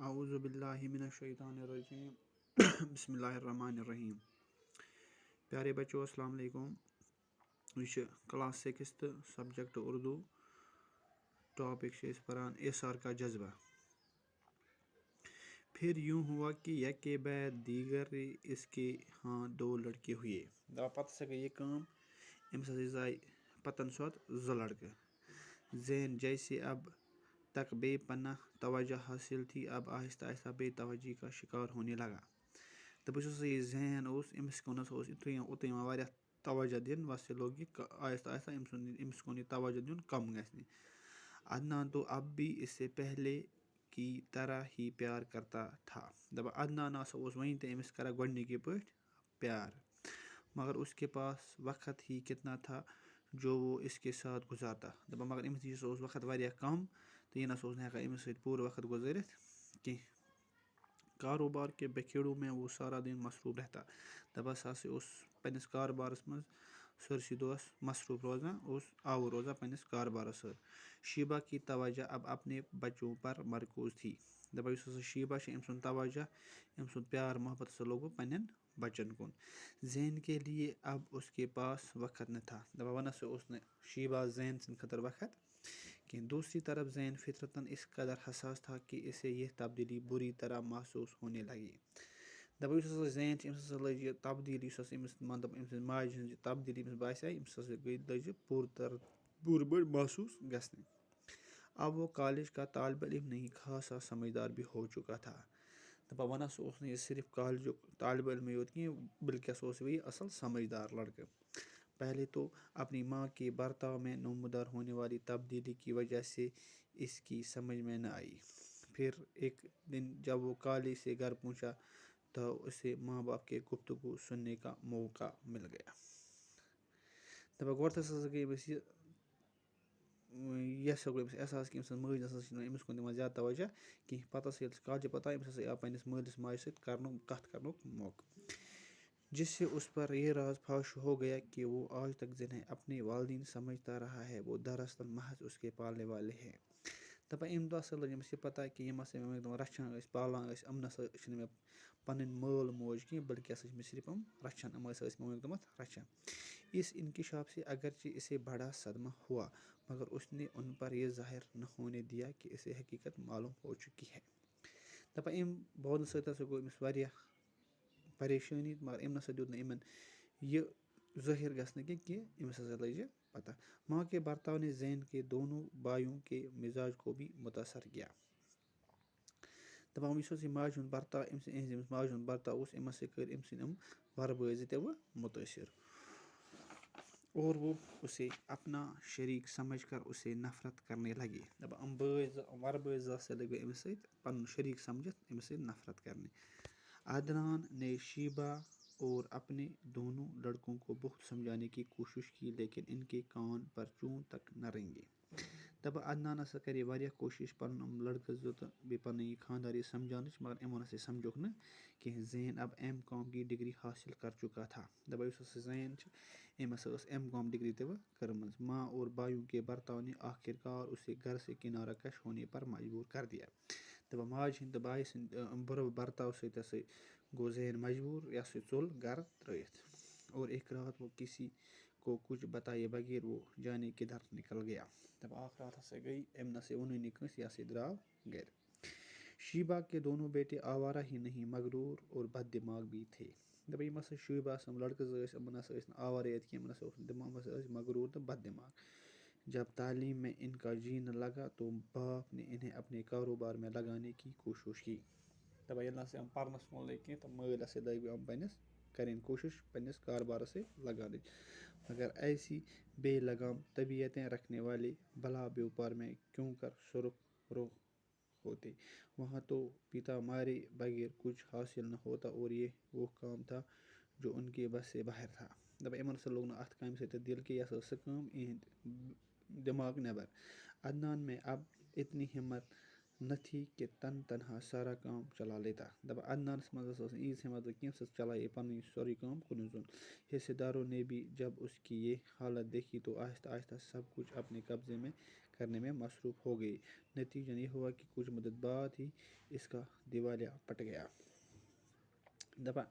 اعوذ باللہ من الشیطان الرجیم بسم اللہ الرحمن الرحیم. پیارے بچوں السلام علیکم. یہ کلاس 6 سبجیکٹ اردو. ٹاپک پران ایثار کا جذبہ. پھر یوں ہوا کہ یک کے بعد دیگر اس کے ہاں 2 لڑکے ہوئے. پتہ سے گئی یہ کام امس زائے پتن سوت 2 لڑکے. زین جیسے اب تک بے پناہ توجہ حاصل تھی اب آہستہ آہستہ بے توجہی کا شکار ہونے لگا. تو بس یہ ذہن امس کن اوتان واریاہ توجہ دن بس یہ لوگ یہ آہستہ آہستہ امس کن یہ توجہ دن کم گھنہ. عدنان تو اب بھی اس سے پہلے کی طرح ہی پیار کرتا تھا. عدنان ون تہ امس کران گۄڈنِکی پٲٹھۍ پیار مگر اس کے پاس وقت ہی کتنا تھا جو وہ اس کے ساتھ گزارتا. مگر امس نش وقت واریاہ کم تو یہ نسا ہیکان امس سۭتۍ پورٕ وقت گزٲرِتھ کینٛہہ. کاروبار کے بکھیڑوں میں وہ سارا دن مصروف رہتا. دپان ہسا پنس کاربارس مز سٲرسٕے دۄہس مصروف روزان آوُر روزان پنس کاربارس سۭتۍ. شیبہ کی توجہ اب اپنے بچوں پر مرکوز تھی. دپان یُس ہسا شیبہ چھِ أمۍ سُنٛد توجہ أمۍ سُنٛد پیار محبت ہسا لوگ پننٮ۪ن بچن کُن. زین کے لیے اب اس کے پاس وقت نہ تھا. دپان ون ہسا اوس نہٕ شیبہ زین سٕنٛدِ خٲطرٕ وقت کینٛہہ. دوسری طرف زین فطرتاً اس قدر حساس تھا کہ اسے یہ تبدیلی بری طرح محسوس ہونے لگی. دپان یُس ہسا زین چھِ أمِس ہسا لٔج یہِ تبدیلی یُس ہسا أمِس مطلب أمۍ سٕنٛزِ ماجہِ ہٕنٛز یہِ تبدیلی أمِس باسے أمِس ہسا لٔج یہِ پوٗرٕ پٲٹھۍ محسوس گژھنہِ. اب وہ کالج کا طالب علم نہیں خاصا سمجھدار بھی ہو چکا تھا. دپان ون ہسا اوس نہٕ یہِ صرف کالجُک طالب علمٕے یوت کینٛہہ بلکہ ہسا اوس یہ اصل سمجھدار لڑکہ. پہلے تو اپنی ماں کے برتاؤ میں نمودار ہونے والی تبدیلی کی وجہ سے اس کی سمجھ میں نہ آئی. پھر ایک دن جب وہ کالج سے گھر پہنچا تو اسے ماں باپ کے گفتگو سننے کا موقع مل گیا. دپان گۄڈٕ ہسا گٔے أمِس یہِ ہسا گوٚو أمِس احساس کہ أمۍ سٕنٛز مٲج ہسا چھِنہٕ أمِس کُن دِوان زیادٕ توجہ کینٛہہ. پتہٕ ہسا ییٚلہِ سُہ کالجہِ پتہٕ آو أمِس ہسا آو پننس مٲلِس ماجہِ سۭتۍ کتھ کرنُک موقع جس سے اس پر یہ راز فاش ہو گیا کہ وہ آج تک جنہیں اپنے والدین سمجھتا رہا ہے وہ دراصل محض اس کے پالنے والے ہیں. دپان امہِ دۄہ ہسا لٔج أمِس یہِ پتہ کہ یِم ہسا مےٚ رچھان ٲسۍ پالان ٲسۍ یِم نسا چھِنہٕ مےٚ پنٕنۍ مٲل موج کینٛہہ بلکہ ہسا چھِ مےٚ صرف یِم رچھان. یِم ہسا ٲسۍ مےٚ رچھان. اس انکشاف سے اگرچہ اسے بڑا صدمہ ہوا مگر اس نے ان پر یہ ظاہر نہ ہونے دیا کہ اسے حقیقت معلوم ہو چکی ہے. دپان امہِ بونہٕ سۭتۍ ہسا گوٚو أمِس واریاہ پریشٲنی مگر أمۍ نسا دیُت نہٕ یِمن یہِ ظٲہر گژھنہٕ کینٛہہ أمِس ہسا لٔج یہِ پتہ. ماں کے برتاؤ نے زین کے دونوں بھائیوں کے مزاج کو بھی متاثر کیا. دپان یُس حظ یہِ ماجہِ ہُنٛد برتاو أمِس ماجہِ ہُنٛد برتاو اوس أمۍ ہسا کٔرۍ أمۍ سٕنٛدۍ وۄرٕ بٲے زٕ تہِ مُتٲثر. اور وہ اسے اپنا شریک سمجھ کر اسے نفرت کرنے لگے. دپان یِم وۄرٕ بٲے زٕ ہسا لٔگۍ أمِس سۭتۍ پنُن شریک سمجھِتھ أمِس سۭتۍ نفرت کرنہِ. عدنان نے شیبہ اور اپنے دونوں لڑکوں کو بہت سمجھانے کی کوشش کی لیکن ان کے کان پر چون تک نہ رنگے. دپان عدنان ہسا کرے واریاہ کوشش پنُن یِم لڑکہٕ زٕ تہٕ بیٚیہِ پنٕنۍ یہِ خاندار سمجھاونٕچ مگر یِمو نسا سمجھوکھ نہٕ کینٛہہ. زین اب M.Com کی ڈگری حاصل کر چکا تھا. دپان یُس ہسا زین چھِ أمۍ ہسا ٲس M.Com ڈگری تہِ کٔرمٕژ. ماں اور بھائیوں کے برتاؤ نے آخر کار اسے گھر سے کنارہ کش ہونے پر مجبور کر دیا. دپان ماجہِ ہٕنٛدۍ تہٕ بایہِ سٕنٛدۍ بُرٕ برتاو سۭتۍ ہسا گوٚو زین مجبور یہِ ہسا ژوٚل گرٕ ترٲیِتھ. اور ایک رات وہ کسی کو کچھ بتائے بغیر وہ جانے کدھر نکل گیا. دپان اکھ رات ہسا گٔے أمۍ نسا ووٚنُے نہٕ کٲنٛسہِ یہِ ہسا درٛاو گرِ. شیبہ کے دونوں بیٹے آوارہ ہی نہیں مغرور اور بد دماغ بھی تھے. دپان یِم ہسا شیبہ یِم لڑکہٕ زٕ ٲسۍ یِمن ہسا ٲسۍ نہٕ آوارے یٲتۍ کینٛہہ یِمن ہسا اوس دماغ یِم ہسا ٲسۍ مغروٗر تہٕ بد دماغ. جب تعلیم میں ان کا جی نہ لگا تو باپ نے انہیں اپنے کاروبار میں لگانے کی کوشش کی. دپان ییٚلہِ نسا یِم پرنس کُن لٔگۍ کینٛہہ تہٕ مٲلۍ ہسا لٲگۍ یِم پننس کرٕنۍ کوشش پننس کاربارس سۭتۍ لگاونٕچ. مگر ایسی بے لگام طبیعتیں رکھنے والے بھلا بیوپار میں کیوں کر سرخ رخ ہوتے. وہاں تو پتا مارے بغیر کچھ حاصل نہ ہوتا اور یہ وہ کام تھا جو ان کے بس سے باہر تھا. دپان یِمن ہسا لوگ نہٕ اتھ کامہِ سۭتۍ دِل کینٛہہ یہِ ہسا ٲس سۄ کٲم یِہنٛدِ دٮ۪ماغ نٮ۪بر. عدنان میں اب اتنی ہمت نہ تھی کہ تن تنہا سارا کام چلا لیتا. دپان عدنانس منٛز ہسا ٲس نہٕ ییٖژ ہمت کینٛہہ سُہ چلایے پنٕنۍ سورُے کٲم کُنُے زوٚن. حصہٕ داروں نے بھی جب اس کی یہ حالت دیکھی تو آہستہ آہستہ سب کچھ اپنے قبضے میں کرنے میں مصروف ہو گئی۔ نتیجہ یہ ہوا کہ کچھ مدت بعد ہی اس کا دیوالیہ پٹ گیا۔ دپان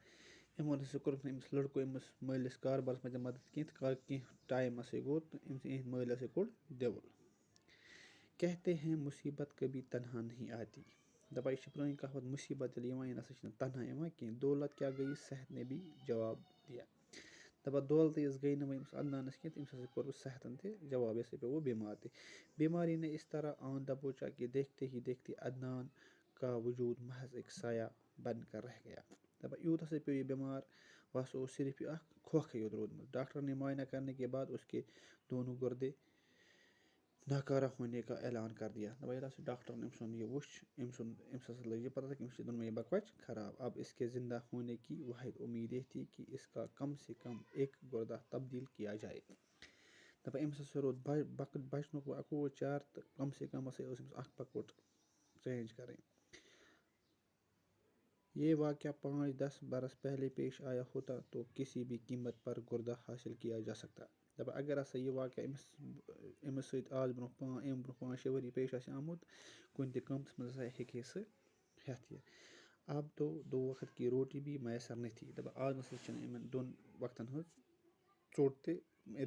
یِمو ہسا کوٚرُکھ نہٕ أمِس لٔڑکو أمِس مٲلِس کاربارَس منٛز مدد کینٛہہ تہٕ کینٛہہ ٹایم ہسا گوٚو تہٕ یِہنٛدِ مٲلۍ ہسا کوٚڑ دِوُل۔ کہتے ہیں مصیبت کبھی تنہا نہیں آتی۔ دپان یہِ چھِ پرٛٲنۍ کہاوت، مُصیبت ییٚلہِ یِوان یہِ نسا چھِنہٕ تنہا یِوان کینٛہہ۔ دولت کیا گئی صحت نے بھی جواب دیا۔ دپان دولتٕے یٲژ گٔے نہٕ وۄنۍ أمِس عدنانَس کینٛہہ تہٕ أمِس ہسا کوٚر صحتن تہِ جواب، یہِ ہسا پیوٚو وۄنۍ بٮ۪مار تہِ۔ بیماری نے اس طرح آن دبوچا کہ دیکھتے ہی دیکھتے عدنان کا وجود محض ایک سایہ بن کر رہ گیا۔ دپان یوٗت ہسا پیوٚو یہِ بٮ۪مار، وۄنۍ ہسا اوس صرف یہِ اکھ کھوکھٕے یوت روٗدمُت۔ ڈاکٹر نے معائنہ کرنے کے بعد اس کے دونوں گردے ناکارہ ہونے کا اعلان کر دیا۔ دپان ییٚلہِ ہسا ڈاکٹرن أمۍ سُنٛد یہِ وُچھ، أمِس ہسا لٔج یہِ پتہ کہ أمِس چھِ دۄنوٕنی بکوچ خراب۔ اب اس کے زندہ ہونے کی واحد امید یہ تھی کہ اس کا کم سے کم ایک گردہ تبدیل کیا جائے۔ دپان أمِس ہسا روٗد بچنُک وۄنۍ اکوے چارٕ تہٕ کم سے کم ہسا ٲس أمِس اکھ بکوٹ چینج کرٕنۍ۔ یہ واقعہ 5-10 برس پہلے پیش آیا ہوتا تو کسی بھی قیمت پر گردہ حاصل کیا جا سکتا۔ دپان اگر ہسا یہِ واقعہ أمِس سۭتۍ آز برونٛہہ 5 ؤری پیش آسہِ آمُت، کُنہِ تہِ قۭمتس منٛز ہسا ہیٚکہِ ہے سُہ ہٮ۪تھ یہِ۔ اب تو 2 وقت کی روٹی بھی میسر نہ تھی۔ دپان آز نسا چھنہٕ یِمن 2 وقتن ہٕنٛز ژوٚٹ تہِ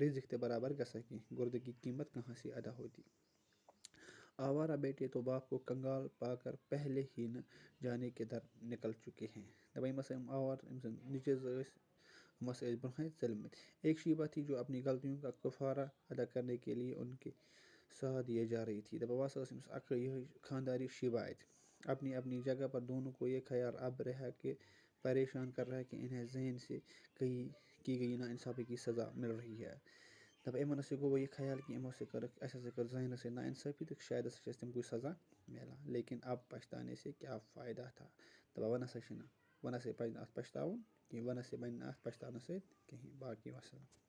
رِزق تہِ برابر گژھان کینٛہہ۔ گردے کی قیمت کہاں سے ادا ہوتی۔ آوارہ بیٹے تو باپ کو کنگال پا کر پہلے ہی نہ جانے کدھر نکل چکے ہیں۔ دپان یِم ہسا آوارٕ أمۍ سٕنٛدۍ نیٚچوۍ زٕ ٲسۍ، یِم ہسا ٲسۍ برونٛہٕے ژٔلمٕتۍ۔ ایک شیبہ تھی جو اپنی غلطیوں کا کفارہ ادا کرنے کے لیے ان کے ساتھ دیے جا رہی تھی۔ دپان وۄنۍ ہسا ٲس أمِس اکھ یِہوے خانداری شیبہ اَتہِ۔ اپنی اپنی جگہ پر دونوں کو یہ خیال اب رہا کہ پریشان کر رہا ہے کہ انہیں ذہن سے کی گئی ناانصافی کی سزا مل رہی ہے۔ دپان یِمن ہسا گوٚو وۄنۍ یہِ خیال کہ یِمو ہسا کٔرٕکھ، اَسہِ ہسا کٔر ذہنَس سۭتۍ ناانصٲفی تہٕ شاید ہسا چھِ اَسہِ تَمہِ کُے سزا مِلان، لیکن اب پچھتانے سے کیا فائدہ تھا۔ دپان وۄنۍ نسا پَزِ نہٕ اَتھ پچھتاوُن کینٛہہ، وۄنۍ نسا بَنہِ نہٕ اَتھ پچھتاونہٕ سۭتۍ کِہیٖنۍ۔ باقٕے وَسلام۔